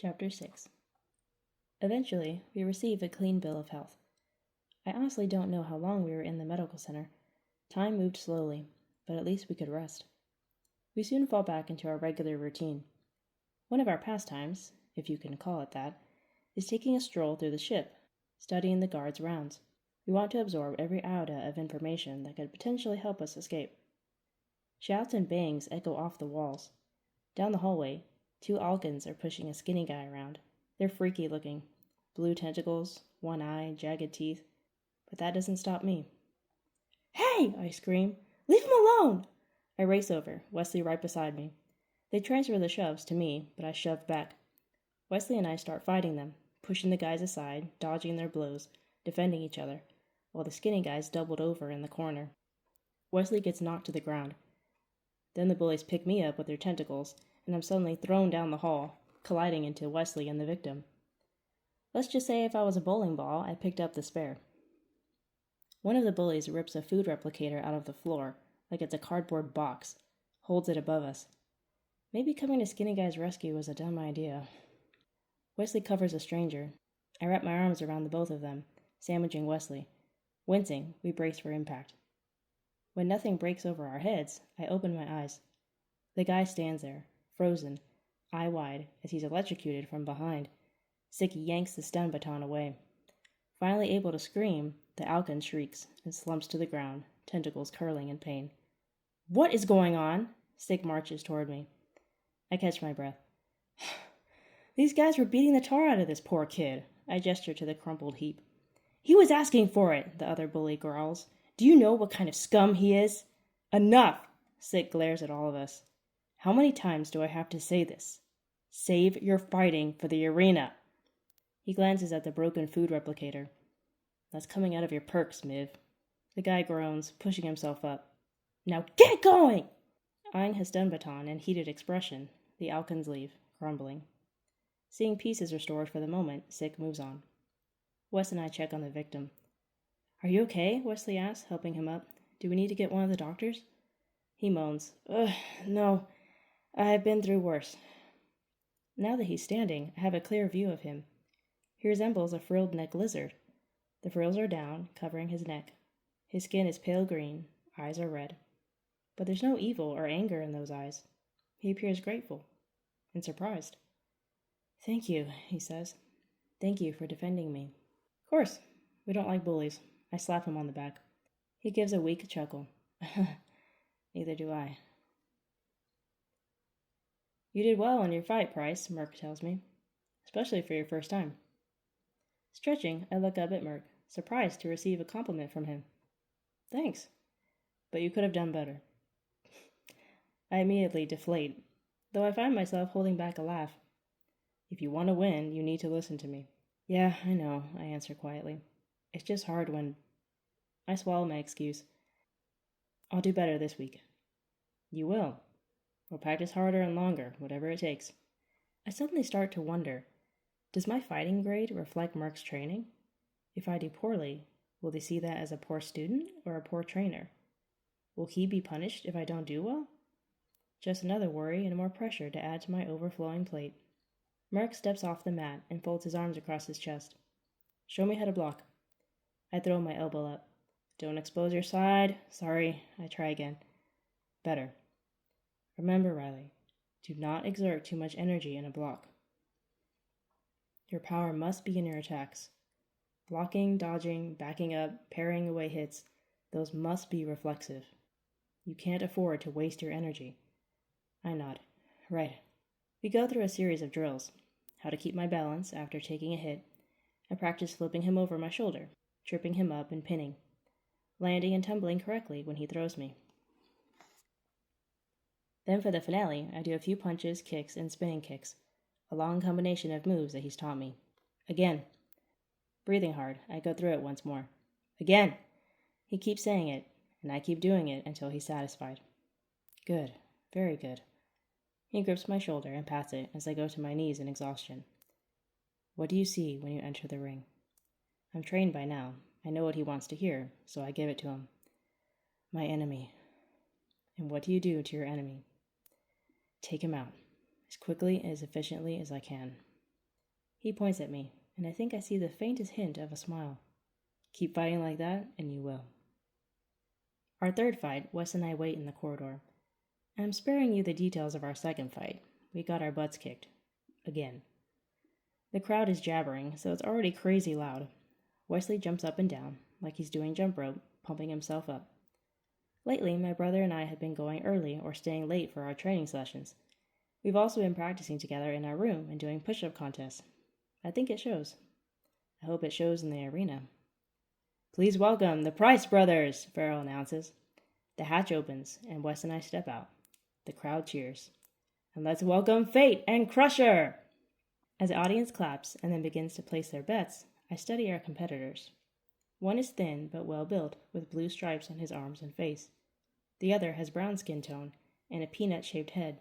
Chapter 6. Eventually, we receive a clean bill of health. I honestly don't know how long we were in the medical center. Time moved slowly, but at least we could rest. We soon fall back into our regular routine. One of our pastimes, if you can call it that, is taking a stroll through the ship, studying the guards' rounds. We want to absorb every iota of information that could potentially help us escape. Shouts and bangs echo off the walls. Down the hallway, 2 Alkans are pushing a skinny guy around. They're freaky looking. Blue tentacles, one eye, jagged teeth. But that doesn't stop me. "Hey!" I scream. "Leave him alone!" I race over, Wesley right beside me. They transfer the shoves to me, but I shove back. Wesley and I start fighting them, pushing the guys aside, dodging their blows, defending each other, while the skinny guy's doubled over in the corner. Wesley gets knocked to the ground. Then the bullies pick me up with their tentacles, and I'm suddenly thrown down the hall, colliding into Wesley and the victim. Let's just say if I was a bowling ball, I picked up the spare. One of the bullies rips a food replicator out of the floor, like it's a cardboard box, holds it above us. Maybe coming to Skinny Guy's rescue was a dumb idea. Wesley covers a stranger. I wrap my arms around the both of them, sandwiching Wesley. Wincing, we brace for impact. When nothing breaks over our heads, I open my eyes. The guy stands there, frozen, eye wide, as he's electrocuted from behind. Sick yanks the stun baton away. Finally able to scream, the Alkan shrieks and slumps to the ground, tentacles curling in pain. "What is going on?" Sick marches toward me. I catch my breath. "These guys were beating the tar out of this poor kid." I gesture to the crumpled heap. "He was asking for it," the other bully growls. "Do you know what kind of scum he is?" "Enough!" Sick glares at all of us. "How many times do I have to say this? Save your fighting for the arena." He glances at the broken food replicator. "That's coming out of your perks, Miv." The guy groans, pushing himself up. "Now get going!" Eyeing his stun baton and heated expression, the Alkans leave, grumbling. Seeing peace is restored for the moment, Sick moves on. Wes and I check on the victim. "Are you okay?" Wesley asks, helping him up. "Do we need to get one of the doctors?" He moans. No. I've been through worse." Now that he's standing, I have a clear view of him. He resembles a frilled neck lizard. The frills are down, covering his neck. His skin is pale green, eyes are red. But there's no evil or anger in those eyes. He appears grateful and surprised. "Thank you," he says. "Thank you for defending me." "Of course. We don't like bullies." I slap him on the back. He gives a weak chuckle. "Neither do I." "You did well in your fight, Price," Merc tells me. "Especially for your first time." Stretching, I look up at Merc, surprised to receive a compliment from him. "Thanks. But you could have done better." I immediately deflate, though I find myself holding back a laugh. "If you want to win, you need to listen to me." "Yeah, I know," I answer quietly. "It's just hard when—" I swallow my excuse. "I'll do better this week." "You will. We'll practice harder and longer, whatever it takes." I suddenly start to wonder, does my fighting grade reflect Merc's training? If I do poorly, will they see that as a poor student or a poor trainer? Will he be punished if I don't do well? Just another worry and more pressure to add to my overflowing plate. Merc steps off the mat and folds his arms across his chest. "Show me how to block." I throw my elbow up. "Don't expose your side." "Sorry." I try again. "Better. Remember, Riley, do not exert too much energy in a block. Your power must be in your attacks. Blocking, dodging, backing up, parrying away hits, those must be reflexive. You can't afford to waste your energy." I nod. "Right." We go through a series of drills. How to keep my balance after taking a hit. I practice flipping him over my shoulder, tripping him up and pinning, landing and tumbling correctly when he throws me. Then for the finale, I do a few punches, kicks, and spinning kicks, a long combination of moves that he's taught me. Again. Breathing hard, I go through it once more. Again. He keeps saying it, and I keep doing it until he's satisfied. "Good. Very good." He grips my shoulder and pats it as I go to my knees in exhaustion. "What do you see when you enter the ring?" I'm trained by now. I know what he wants to hear, so I give it to him. "My enemy." "And what do you do to your enemy?" "Take him out, as quickly and as efficiently as I can." He points at me, and I think I see the faintest hint of a smile. Keep fighting like that, and you will. Our third fight, Wes and I wait in the corridor. I'm sparing you the details of our second fight. We got our butts kicked. Again. The crowd is jabbering, so it's already crazy loud. Wesley jumps up and down, like he's doing jump rope, pumping himself up. Lately, my brother and I have been going early or staying late for our training sessions. We've also been practicing together in our room and doing push-up contests. I think it shows. I hope it shows in the arena. Please welcome the Price Brothers, Farrell announces. The hatch opens, and Wes and I step out. The crowd cheers. And let's welcome Fate and Crusher! As the audience claps and then begins to place their bets, I study our competitors. One is thin but well-built, with blue stripes on his arms and face. The other has brown skin tone and a peanut-shaped head.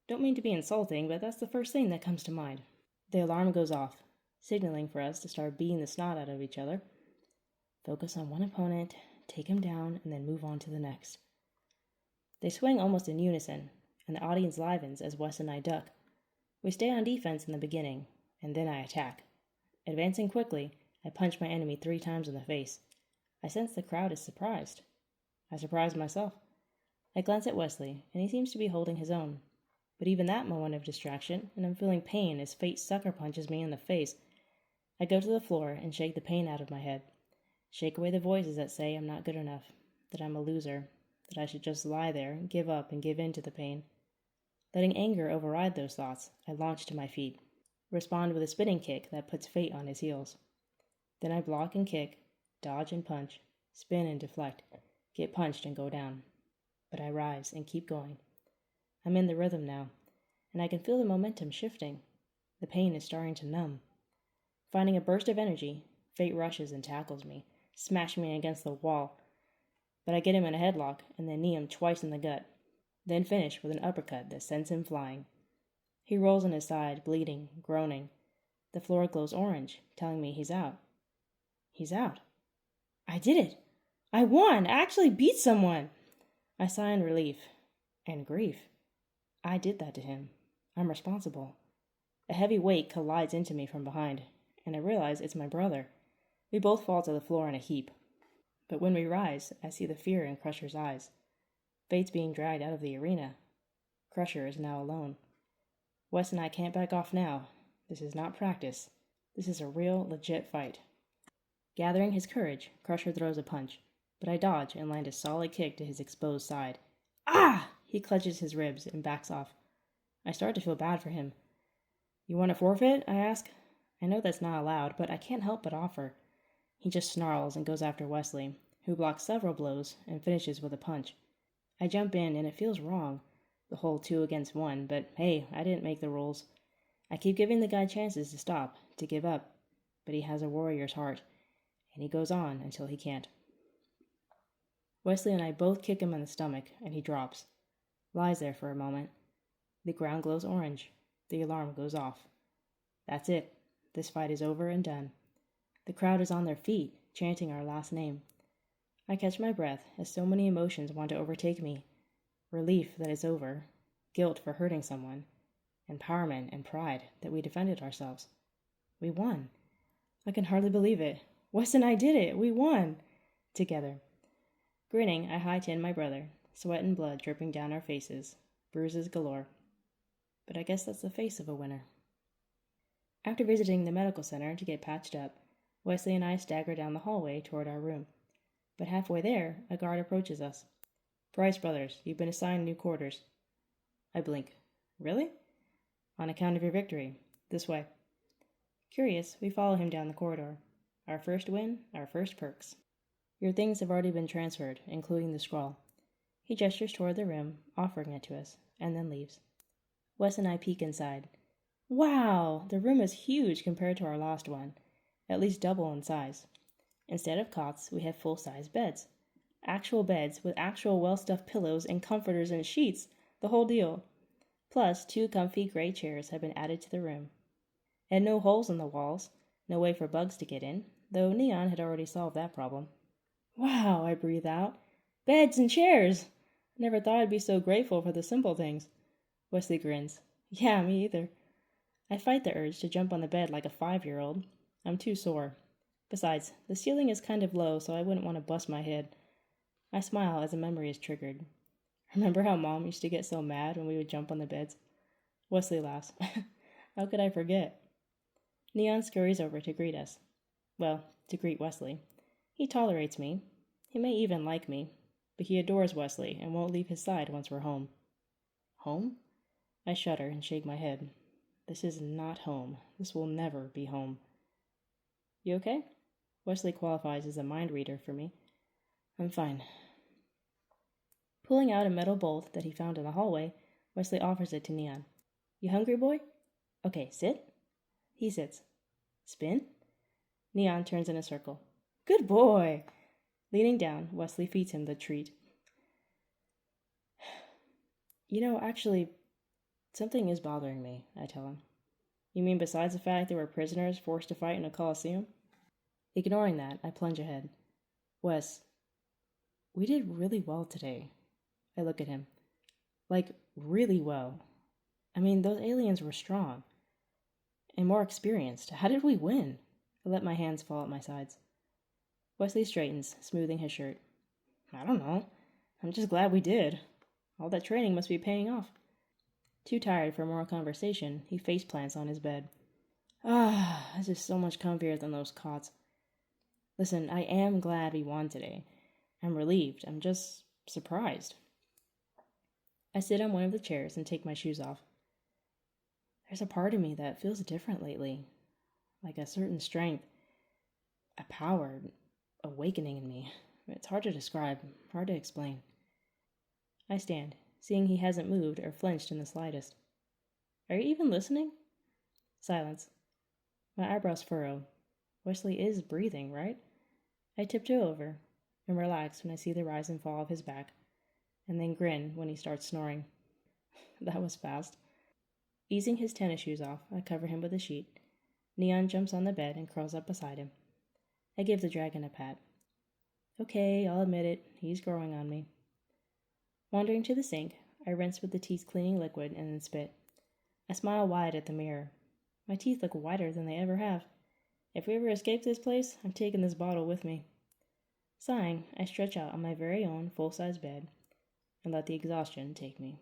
Don't mean to be insulting, but that's the first thing that comes to mind. The alarm goes off, signaling for us to start beating the snot out of each other. Focus on one opponent, take him down, and then move on to the next. They swing almost in unison, and the audience livens as Wes and I duck. We stay on defense in the beginning, and then I attack. Advancing quickly, I punch my enemy 3 times in the face. I sense the crowd is surprised. I surprise myself. I glance at Wesley, and he seems to be holding his own. But even that moment of distraction, and I'm feeling pain as fate sucker punches me in the face. I go to the floor and shake the pain out of my head. Shake away the voices that say I'm not good enough, that I'm a loser, that I should just lie there, give up, and give in to the pain. Letting anger override those thoughts, I launch to my feet, respond with a spinning kick that puts Fate on his heels. Then I block and kick, dodge and punch, spin and deflect, get punched and go down. But I rise and keep going. I'm in the rhythm now, and I can feel the momentum shifting. The pain is starting to numb. Finding a burst of energy, Fate rushes and tackles me, smashing me against the wall. But I get him in a headlock and then knee him twice in the gut, then finish with an uppercut that sends him flying. He rolls on his side, bleeding, groaning. The floor glows orange, telling me he's out. He's out. I did it! I won! I actually beat someone! I sigh in relief and grief. I did that to him. I'm responsible. A heavy weight collides into me from behind, and I realize it's my brother. We both fall to the floor in a heap. But when we rise, I see the fear in Crusher's eyes. Fate's being dragged out of the arena. Crusher is now alone. Wes and I can't back off now. This is not practice. This is a real, legit fight. Gathering his courage, Crusher throws a punch, but I dodge and land a solid kick to his exposed side. Ah! He clutches his ribs and backs off. I start to feel bad for him. You want to forfeit? I ask. I know that's not allowed, but I can't help but offer. He just snarls and goes after Wesley, who blocks several blows and finishes with a punch. I jump in and it feels wrong, the whole 2 against 1, but hey, I didn't make the rules. I keep giving the guy chances to stop, to give up, but he has a warrior's heart, and he goes on until he can't. Wesley and I both kick him in the stomach, and he drops. Lies there for a moment. The ground glows orange. The alarm goes off. That's it. This fight is over and done. The crowd is on their feet, chanting our last name. I catch my breath as so many emotions want to overtake me. Relief that it's over, guilt for hurting someone, empowerment and pride that we defended ourselves. We won. I can hardly believe it. Wes and I did it. We won. Together. Grinning, I high-tin my brother, sweat and blood dripping down our faces, bruises galore. But I guess that's the face of a winner. After visiting the medical center to get patched up, Wesley and I stagger down the hallway toward our room. But halfway there, a guard approaches us. Price Brothers, you've been assigned new quarters. I blink. Really? On account of your victory. This way. Curious, we follow him down the corridor. Our first win, our first perks. Your things have already been transferred, including the scroll. He gestures toward the room, offering it to us, and then leaves. Wes and I peek inside. Wow! The room is huge compared to our last one, at least double in size. Instead of cots, we have full-size beds. Actual beds with actual well-stuffed pillows and comforters and sheets, the whole deal. Plus, 2 comfy gray chairs have been added to the room. And no holes in the walls, no way for bugs to get in, though Neon had already solved that problem. Wow, I breathe out. Beds and chairs! Never thought I'd be so grateful for the simple things. Wesley grins. Yeah, me either. I fight the urge to jump on the bed like a 5-year-old. I'm too sore. Besides, the ceiling is kind of low, so I wouldn't want to bust my head. I smile as a memory is triggered. Remember how Mom used to get so mad when we would jump on the beds? Wesley laughs. How could I forget? Neon scurries over to greet us. Well, to greet Wesley. He tolerates me. He may even like me, but he adores Wesley and won't leave his side once we're home. Home? I shudder and shake my head. This is not home. This will never be home. You okay? Wesley qualifies as a mind reader for me. I'm fine. Pulling out a metal bolt that he found in the hallway, Wesley offers it to Neon. You hungry, boy? Okay, sit. He sits. Spin? Neon turns in a circle. Good boy! Leaning down, Wesley feeds him the treat. Actually, something is bothering me, I tell him. You mean besides the fact that we're prisoners forced to fight in a coliseum? Ignoring that, I plunge ahead. Wes, we did really well today. I look at him. Like, really well. I mean, those aliens were strong. And more experienced. How did we win? I let my hands fall at my sides. Wesley straightens, smoothing his shirt. I don't know. I'm just glad we did. All that training must be paying off. Too tired for more conversation, he face plants on his bed. This is so much comfier than those cots. Listen, I am glad we won today. I'm relieved. I'm just surprised. I sit on one of the chairs and take my shoes off. There's a part of me that feels different lately. Like a certain strength, a power, awakening in me. It's hard to describe, hard to explain. I stand, seeing he hasn't moved or flinched in the slightest. Are you even listening? Silence. My eyebrows furrow. Wesley is breathing, right? I tiptoe over and relax when I see the rise and fall of his back, and then grin when he starts snoring. That was fast. Easing his tennis shoes off, I cover him with a sheet. Neon jumps on the bed and curls up beside him. I give the dragon a pat. Okay, I'll admit it, he's growing on me. Wandering to the sink, I rinse with the teeth-cleaning liquid and then spit. I smile wide at the mirror. My teeth look whiter than they ever have. If we ever escape this place, I'm taking this bottle with me. Sighing, I stretch out on my very own full-size bed and let the exhaustion take me.